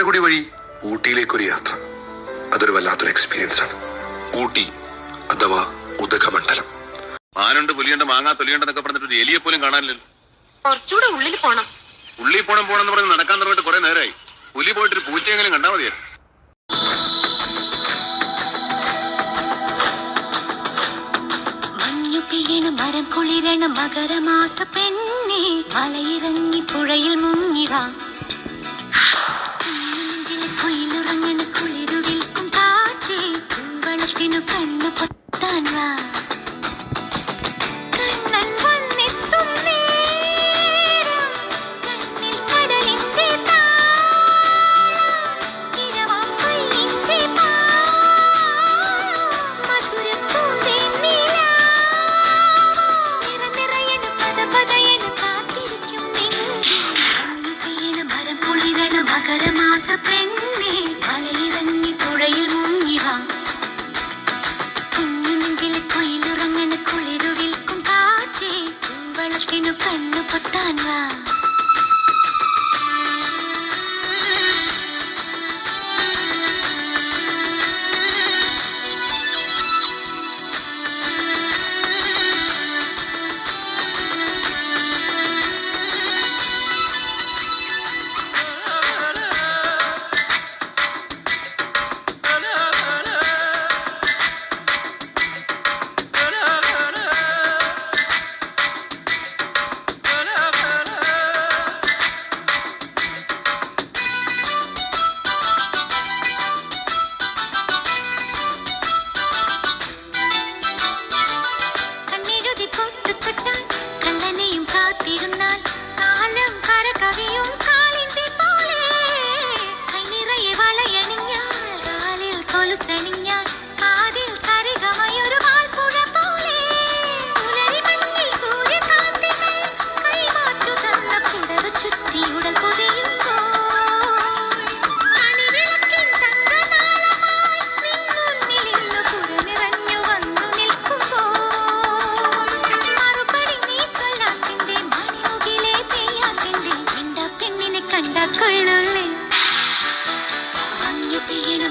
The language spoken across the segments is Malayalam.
കൂടി വഴി ഊട്ടിയിലേക്കൊരു യാത്ര. അതൊരു വല്ലാത്തൊരു എക്സ്പീരിയൻസ് ആണ്. ഊട്ടി അഥവാ ഉദകമണ്ഡലം. മാനുണ്ട്, പുലിയുണ്ട്, മാങ്ങാ തൊലിയുണ്ടെന്നൊക്കെ പറഞ്ഞിട്ട് ഒരു എലിയെ പോലും കാണാനില്ലല്ലോ. കുറച്ചുകൂടെ ഉള്ളിൽ പോണം. ഉള്ളിൽ പോണെന്ന് പറഞ്ഞ് നടക്കാൻ തുടങ്ങിയിട്ട് കുറെ നേരമായി. പുലി പോയിട്ടൊരു പൂച്ചയെങ്കിലും കണ്ടാൽ മതിയായിരുന്നു. മരം കുളിരണ മകരമാസ പെണ്ണെ മലയിറങ്ങി പുഴയിൽ മുങ്ങിവാ. കുയിലുറങ്ങണ കുളിരുവിൽക്കും കാറ്റേ പൂവളത്തിനു കണ്ണു പൊത്താൻ വാ. കണ്ണൻ വന്നെത്തും നേരം കണ്ണിൽ കടലിന്റെ താളം കയ്യിന്റെ മധുരപ്പൂന്തേ മകരമാസ പെണ്ണെ മലയിറങ്ങി പുഴയിൽ മുങ്ങിവാ. കുഞ്ഞുനെഞ്ചിലെ കുയിലുറങ്ങണ കുളിരുവിൽക്കും കാറ്റേ പൂവളത്തിനു കണ്ണു പൊത്താൻ വാ.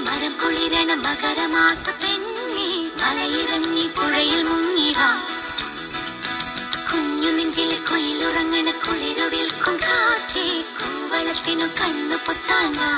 മരം കുളിരണ മകരമാസ പെണ്ണെ മലയിറങ്ങി പുഴയിൽ മുങ്ങിവാ. കുഞ്ഞു നെഞ്ചിലെ കുയിലുറങ്ങണ കുളിരുവിൽക്കും കാറ്റേ കൂവളത്തിനു കണ്ണു പൊത്താൻ വാ.